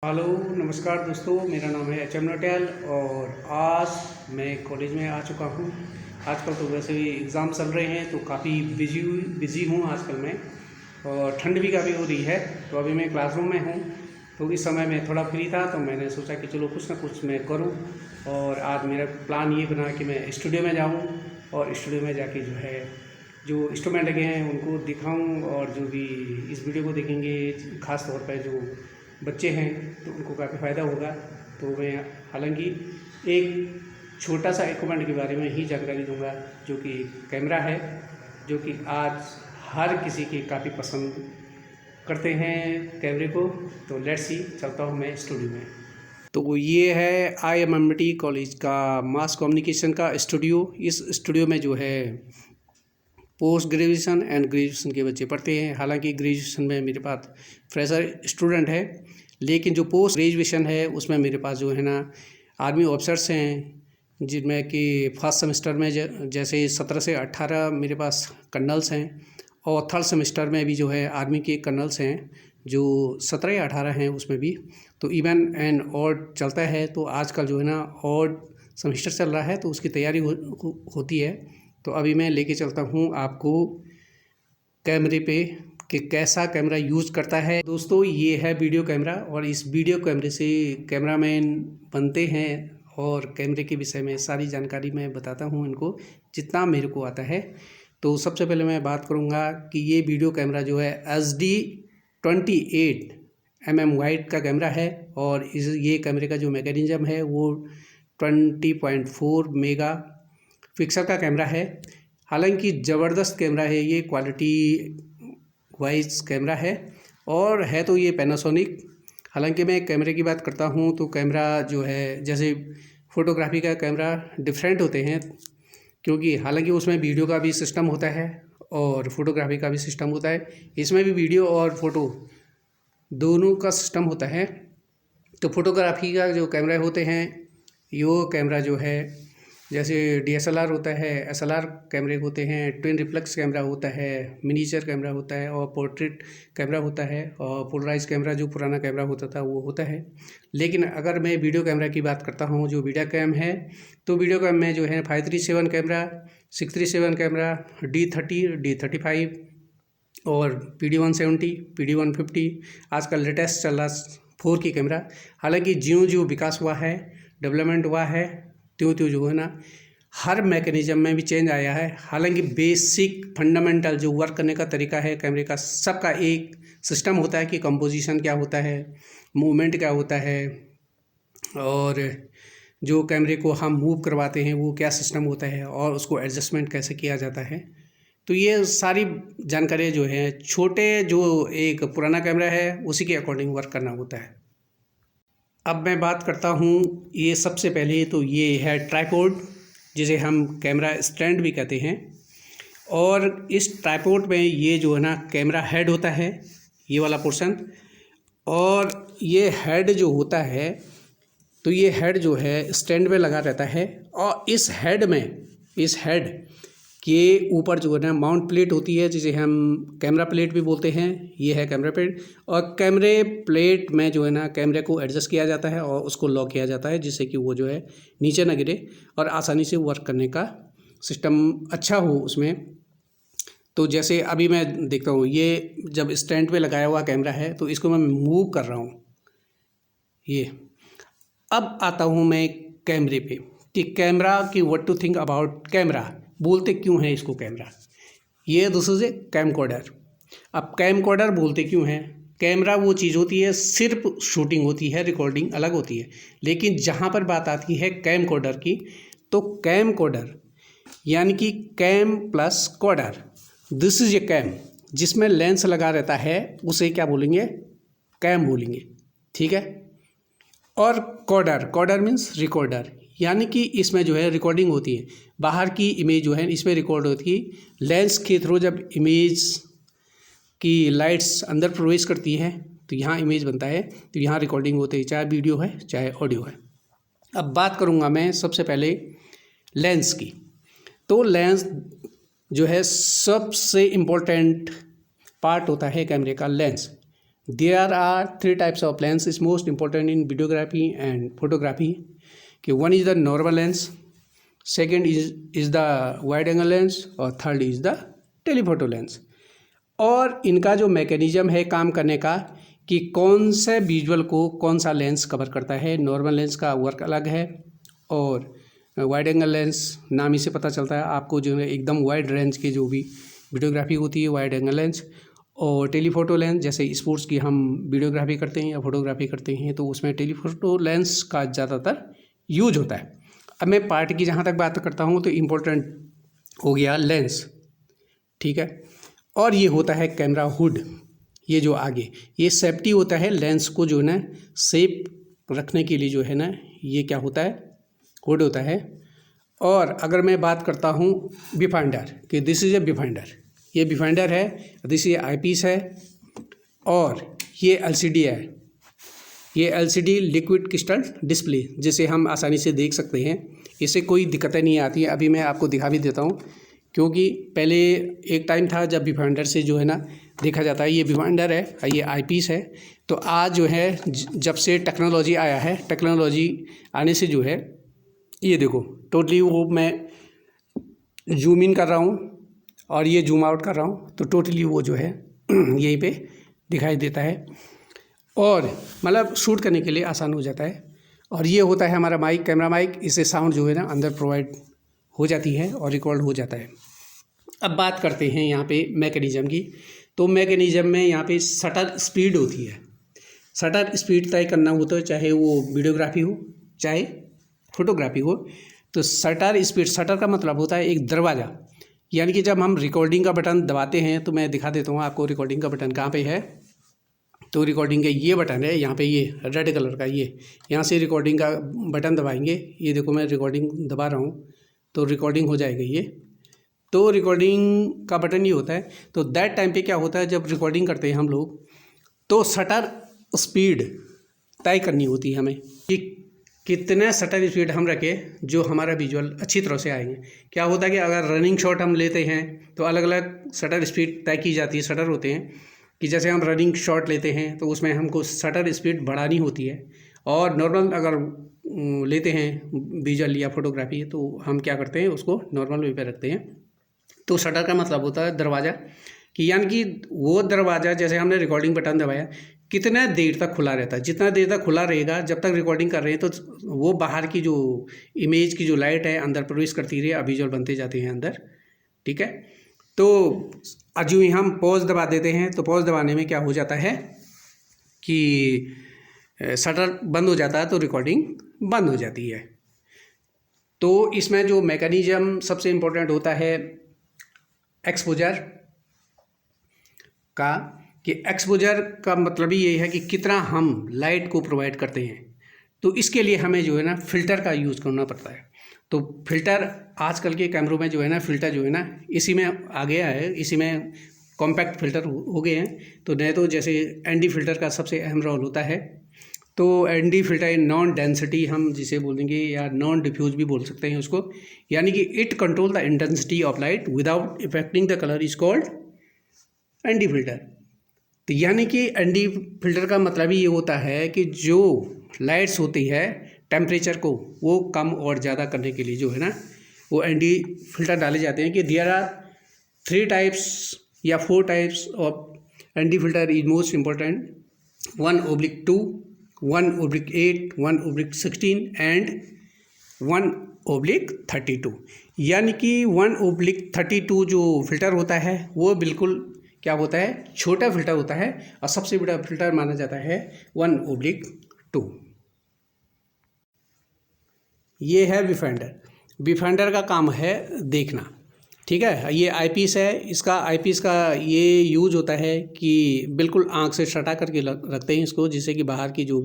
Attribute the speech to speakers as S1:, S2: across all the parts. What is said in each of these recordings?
S1: Hello नमस्कार दोस्तों, मेरा नाम है एच.एम. नौटियाल और आज मैं कॉलेज में आ चुका हूँ। आजकल तो वैसे भी एग्ज़ाम चल रहे हैं तो काफ़ी बिज़ी हूँ आजकल मैं, और ठंड भी काफ़ी हो रही है। तो अभी मैं क्लासरूम में हूँ, तो इस समय मैं थोड़ा फ्री था तो मैंने सोचा कि चलो कुछ ना कुछ मैं करूँ। और आज मेरा प्लान ये बना कि मैं स्टूडियो में जाऊँ और स्टूडियो में जाके जो इंस्ट्रूमेंट लगे हैं उनको दिखाऊं, और जो भी इस वीडियो को देखेंगे ख़ास तौर पर जो बच्चे हैं तो उनको काफ़ी फ़ायदा होगा। तो मैं हालांकि एक छोटा सा इक्विपमेंट के बारे में ही जानकारी दूंगा, जो कि कैमरा है, जो कि आज हर किसी के काफ़ी पसंद करते हैं कैमरे को। तो लेट्स सी, चलता हूँ मैं स्टूडियो में। तो ये है IMMT कॉलेज का मास कम्युनिकेशन का स्टूडियो। इस स्टूडियो में जो है पोस्ट ग्रेजुएशन एंड ग्रेजुएशन के बच्चे पढ़ते हैं। हालांकि ग्रेजुएशन में मेरे पास फ्रेशर स्टूडेंट है, लेकिन जो पोस्ट ग्रेजुएशन है उसमें मेरे पास जो है ना आर्मी ऑफिसर्स हैं, जिनमें कि फर्स्ट सेमेस्टर में जैसे 17 से 18 मेरे पास कर्नल्स हैं, और थर्ड सेमेस्टर में भी जो है आर्मी के कर्नल्स हैं जो 17 या 18 हैं उसमें भी। तो इवन एंड ऑड चलता है, तो आजकल जो है ना ऑड सेमेस्टर चल रहा है तो उसकी तैयारी होती है। तो अभी मैं लेके चलता हूँ आपको कैमरे पे कि कैसा कैमरा यूज़ करता है। दोस्तों, ये है वीडियो कैमरा, और इस वीडियो कैमरे से कैमरामैन बनते हैं, और कैमरे के विषय में सारी जानकारी मैं बताता हूँ इनको जितना मेरे को आता है। तो सबसे पहले मैं बात करूँगा कि ये वीडियो कैमरा जो है SD28mm वाइड का कैमरा है, और ये कैमरे का जो मैकेनिज्म है वो 20.4 मेगा पिक्सल का कैमरा है। हालांकि ज़बरदस्त कैमरा है ये, क्वालिटी वाइज कैमरा है, और है तो ये पैनासोनिक। हालांकि मैं कैमरे की बात करता हूँ तो कैमरा जो है, जैसे फ़ोटोग्राफी का कैमरा डिफरेंट होते हैं, क्योंकि हालांकि उसमें वीडियो का भी सिस्टम होता है और फोटोग्राफी का भी सिस्टम होता है। इसमें भी वीडियो और फोटो दोनों का सिस्टम होता है। तो फोटोग्राफी का जो कैमरा होते हैं, यो कैमरा जो है जैसे DSLR होता है, SLR कैमरे होते हैं, ट्विन रिफ्लेक्स कैमरा होता है, मिनीचर कैमरा होता है, और पोर्ट्रेट कैमरा होता है, और पोलराइज कैमरा जो पुराना कैमरा होता था वो होता है। लेकिन अगर मैं वीडियो कैमरा की बात करता हूँ, जो वीडियो कैम है, तो वीडियो कैम में जो है 537 कैमरा, 637 कैमरा, D30, D35 और PD170, PD150, आजकल लेटेस्ट चल रहा 4K कैमरा। हालांकि ज्यों ज्यों विकास हुआ है, डेवलपमेंट हुआ है, त्यों त्यों जो है ना हर मैकेनिज्म में भी चेंज आया है। हालांकि बेसिक फंडामेंटल जो वर्क करने का तरीका है कैमरे का, सबका एक सिस्टम होता है कि कंपोजिशन क्या होता है, मूवमेंट क्या होता है, और जो कैमरे को हम मूव करवाते हैं वो क्या सिस्टम होता है, और उसको एडजस्टमेंट कैसे किया जाता है। तो ये सारी जानकारी जो है, छोटे जो एक पुराना कैमरा है उसी के अकॉर्डिंग वर्क करना होता है। अब मैं बात करता हूँ, ये सबसे पहले तो ये है ट्राइपॉड, जिसे हम कैमरा स्टैंड भी कहते हैं। और इस ट्राइपॉड में ये जो है ना कैमरा हेड होता है, ये वाला पोर्शन, और ये हेड जो होता है, तो ये हेड जो है स्टैंड में लगा रहता है, और इस हेड के ऊपर जो है ना माउंट प्लेट होती है, जिसे हम कैमरा प्लेट भी बोलते हैं। ये है कैमरा प्लेट, और कैमरे प्लेट में जो है ना कैमरे को एडजस्ट किया जाता है और उसको लॉक किया जाता है, जिससे कि वो जो है नीचे ना गिरे और आसानी से वर्क करने का सिस्टम अच्छा हो उसमें। तो जैसे अभी मैं देखता हूँ, ये जब स्टैंड पे लगाया हुआ कैमरा है तो इसको मैं मूव कर रहा हूँ। ये अब आता हूँ मैं कैमरे पे कि कैमरा की what to think about camera, बोलते क्यों हैं इसको कैमरा। ये दिस इज ए कैमकॉर्डर। अब कैमकॉर्डर बोलते क्यों हैं, कैमरा वो चीज़ होती है, सिर्फ शूटिंग होती है, रिकॉर्डिंग अलग होती है। लेकिन जहाँ पर बात आती है कैमकॉर्डर की, तो कैमकॉर्डर यानी कि cam plus corder, this is a cam, जिसमें लेंस लगा रहता है उसे क्या बोलेंगे, कैम बोलेंगे, ठीक है। और कॉर्डर मीन्स रिकॉर्डर, यानी कि इसमें जो है रिकॉर्डिंग होती है, बाहर की इमेज जो है इसमें रिकॉर्ड होती है। लेंस के थ्रू जब इमेज की लाइट्स अंदर प्रवेश करती है तो यहाँ इमेज बनता है, तो यहाँ रिकॉर्डिंग होती है, चाहे वीडियो है चाहे ऑडियो है। अब बात करूँगा मैं सबसे पहले लेंस की। तो लेंस जो है सबसे इम्पोर्टेंट पार्ट होता है कैमरे का, lens. There are 3 types of lens is most important in videography and photography कि one is the normal lens, second is the wide angle lens और third is the telephoto lens. और इनका जो mechanism है काम करने का कि कौन से विजुअल को कौन सा लेंस कवर करता है। नॉर्मल लेंस का वर्क अलग है और वाइड एंगल लेंस नाम ही से पता चलता है आपको जो है एकदम वाइड रेंज के जो भी वीडियोग्राफी होती है वाइड एंगल लेंस। और टेलीफोटो लेंस जैसे स्पोर्ट्स की हम वीडियोग्राफी करते हैं या फोटोग्राफी करते हैं तो उसमें टेलीफोटो लेंस का ज़्यादातर यूज होता है। अब मैं पार्ट की जहाँ तक बात करता हूँ तो इम्पोर्टेंट हो गया लेंस, ठीक है। और ये होता है कैमरा हुड, ये जो आगे ये सेफ्टी होता है लेंस को जो है ना सेफ रखने के लिए जो है ना ये क्या होता है हुड होता है। और अगर मैं बात करता हूँ विफाइंडर कि दिस इज़ ए विफाइंडर, ये विफाइंडर है, दिस ये आईपीस है और ये एलसीडी है, ये एलसीडी लिक्विड क्रिस्टल डिस्प्ले जिसे हम आसानी से देख सकते हैं, इससे कोई दिक्कतें नहीं आती हैं। अभी मैं आपको दिखा भी देता हूँ क्योंकि पहले एक टाइम था जब विफाइंडर से जो है ना देखा जाता है। ये विफाइंडर है, ये आईपीस है। तो आज जो है जब से टेक्नोलॉजी आया है, टेक्नोलॉजी आने से जो है ये देखो टोटली वो मैं जूम इन कर रहा हूँ और ये जूम आउट कर रहा हूँ तो टोटली वो जो है यहीं पे दिखाई देता है और मतलब शूट करने के लिए आसान हो जाता है। और ये होता है हमारा माइक, कैमरा माइक, इससे साउंड जो है ना अंदर प्रोवाइड हो जाती है और रिकॉर्ड हो जाता है। अब बात करते हैं यहाँ पे मैकेनिज्म की। तो मैकेनिज्म में यहाँ पे शटर स्पीड होती है। शटर स्पीड तय करना हो तो चाहे वो वीडियोग्राफी हो चाहे फोटोग्राफी हो तो शटर स्पीड, शटर का मतलब होता है एक दरवाज़ा, यानी कि जब हम रिकॉर्डिंग का बटन दबाते हैं तो मैं दिखा देता हूँ आपको रिकॉर्डिंग का बटन कहाँ पे है। तो रिकॉर्डिंग का ये बटन है यहाँ पे, ये रेड कलर का, ये यहाँ से रिकॉर्डिंग का बटन दबाएंगे। ये देखो मैं रिकॉर्डिंग दबा रहा हूँ तो रिकॉर्डिंग हो जाएगा। ये तो रिकॉर्डिंग का बटन ही होता है। तो दैट टाइम पे क्या होता है जब रिकॉर्डिंग करते हैं हम लोग तो शटर स्पीड तय करनी होती है हमें कि कितना शटर स्पीड हम रखें जो हमारा विजुअल अच्छी तरह से आएंगे। क्या होता है कि अगर रनिंग शॉट हम लेते हैं तो अलग अलग शटर स्पीड तय की जाती है। शटर होते हैं कि जैसे हम रनिंग शॉट लेते हैं तो उसमें हमको शटर स्पीड बढ़ानी होती है और नॉर्मल अगर लेते हैं विजुअल या फोटोग्राफी तो हम क्या करते हैं उसको नॉर्मल वे पे रखते हैं। तो शटर का मतलब होता है दरवाज़ा, कि यानी कि वो दरवाज़ा जैसे हमने रिकॉर्डिंग बटन दबाया कितना देर तक खुला रहता है। जितना देर तक खुला रहेगा जब तक रिकॉर्डिंग कर रहे हैं तो वो बाहर की जो इमेज की जो लाइट है अंदर प्रवेश करती रही, विजुअल बनते जाते हैं अंदर, ठीक है। तो जो ही हम पॉज दबा देते हैं तो पॉज दबाने में क्या हो जाता है कि शटर बंद हो जाता है तो रिकॉर्डिंग बंद हो जाती है। तो इसमें जो मैकेनिज्म सबसे इम्पोर्टेंट होता है एक्सपोजर का, कि एक्सपोजर का मतलब ही ये है कि कितना हम लाइट को प्रोवाइड करते हैं। तो इसके लिए हमें जो है ना फ़िल्टर का यूज़ करना पड़ता है। तो फिल्टर आजकल के कैमरों में जो है ना फ़िल्टर जो है ना इसी में आ गया है, इसी में कॉम्पैक्ट फ़िल्टर हो गए हैं। तो नहीं तो जैसे एनडी फ़िल्टर का सबसे अहम रोल होता है। तो एनडी फ़िल्टर नॉन डेंसिटी हम जिसे बोलेंगे या नॉन डिफ्यूज भी बोल सकते हैं उसको, यानी कि it control the intensity of light without affecting the colour is called ND filter. तो यानी कि एनडी फ़िल्टर का मतलब ही ये होता है कि जो लाइट्स होती है टेम्परेचर को वो कम और ज़्यादा करने के लिए जो है ना वो एनडी फ़िल्टर डाले जाते हैं। कि देयर आर 3 टाइप्स या 4 types of ND filter is most important, 1/2, 1/8, 1/16 and 1/32। यानी कि 1/32 जो फ़िल्टर होता है वो बिल्कुल क्या होता है छोटा फ़िल्टर होता है और सबसे बड़ा फ़िल्टर माना जाता है 1/2। ये है विफाइंडर। विफाइंडर का काम है देखना, ठीक है। ये आईपीस है, इसका आईपीस का ये यूज होता है कि बिल्कुल आँख से सटा करके रखते हैं इसको, जिससे कि बाहर की जो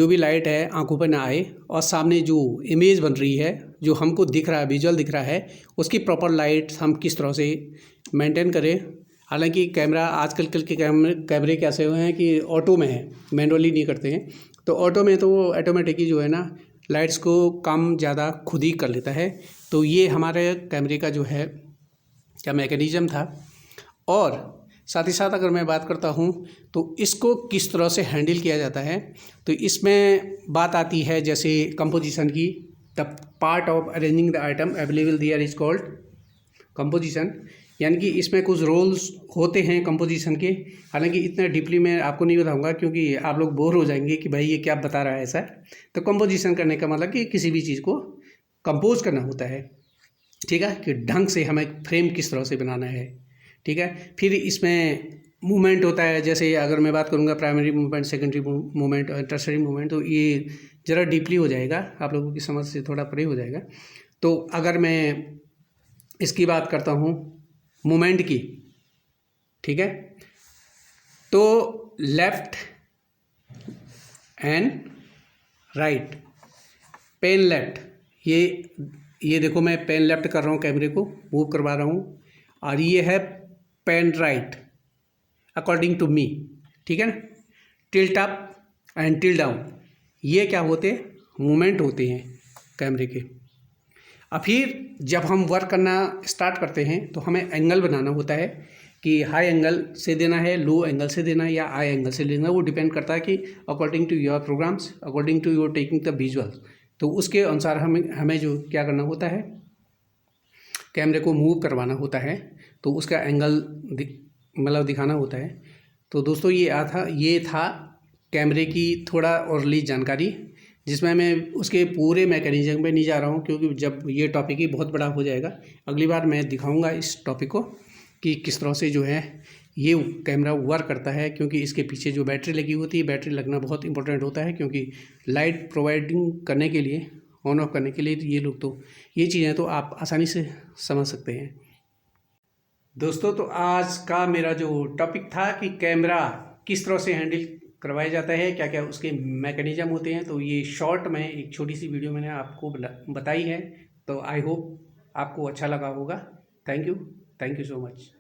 S1: भी लाइट है आंखों पर ना आए और सामने जो इमेज बन रही है जो हमको दिख रहा है विजुअल दिख रहा है उसकी प्रॉपर लाइट हम किस तरह से मेंटेन करें। हालांकि कैमरा आजकल के कैमरे कैसे हुए हैं कि ऑटो में है, मैनुअली नहीं करते हैं। तो ऑटो में तो ऑटोमेटिकली जो है ना लाइट्स को कम ज़्यादा खुद ही कर लेता है। तो ये हमारे कैमरे का जो है क्या मैकेनिज़्म था। और साथ ही साथ अगर मैं बात करता हूँ तो इसको किस तरह से हैंडल किया जाता है, तो इसमें बात आती है जैसे कंपोजिशन की। The part of arranging the item available there is called composition, यानी कि इसमें कुछ रोल्स होते हैं कंपोजिशन के। हालांकि इतना डीपली मैं आपको नहीं बताऊंगा क्योंकि आप लोग बोर हो जाएंगे कि भाई ये क्या बता रहा है ऐसा। तो कंपोजिशन करने का मतलब कि किसी भी चीज़ को कंपोज करना होता है, ठीक है, कि ढंग से हमें फ्रेम किस तरह से बनाना है, ठीक है। फिर इसमें मूवमेंट होता है, जैसे अगर मैं बात करूँगा प्राइमरी मूवमेंट, सेकेंडरी मूवमेंट और टर्शरी मूवमेंट, तो ये ज़रा डीपली हो जाएगा, आप लोगों की समझ से थोड़ा परे हो जाएगा। तो अगर मैं इसकी बात करता हूँ मूवमेंट की, ठीक है, तो left and right, pan left, ये देखो मैं पेन लेफ्ट कर रहा हूँ, कैमरे को मूव करवा रहा हूँ, और ये है pan right according to me, ठीक है ना। Tilt up and tilt down, ये क्या होते हैं, मूवमेंट होते हैं कैमरे के। अब फिर जब हम वर्क करना स्टार्ट करते हैं तो हमें एंगल बनाना होता है कि हाई एंगल से देना है, लो एंगल से देना है या हाई एंगल से लेना है। वो डिपेंड करता है कि according to your programmes, according to your taking the visuals, तो उसके अनुसार हमें जो क्या करना होता है, कैमरे को मूव करवाना होता है, तो उसका एंगल मतलब दिखाना होता है। तो दोस्तों ये था कैमरे की थोड़ा और ली जानकारी, जिसमें मैं उसके पूरे मैकेनिज्म में नहीं जा रहा हूँ क्योंकि जब ये टॉपिक ही बहुत बड़ा हो जाएगा। अगली बार मैं दिखाऊंगा इस टॉपिक को कि किस तरह से जो है ये कैमरा वर्क करता है, क्योंकि इसके पीछे जो बैटरी लगी होती है, बैटरी लगना बहुत इंपॉर्टेंट होता है, क्योंकि लाइट प्रोवाइडिंग करने के लिए, ऑन ऑफ करने के लिए ये लोग, तो ये चीज़ें तो आप आसानी से समझ सकते हैं दोस्तों। तो आज का मेरा जो टॉपिक था कि कैमरा किस तरह से हैंडल करवाया जाता है, क्या क्या उसके मैकेनिज्म होते हैं, तो ये शॉर्ट में एक छोटी सी वीडियो मैंने आपको बताई है। तो आई होप आपको अच्छा लगा होगा। Thank you so much.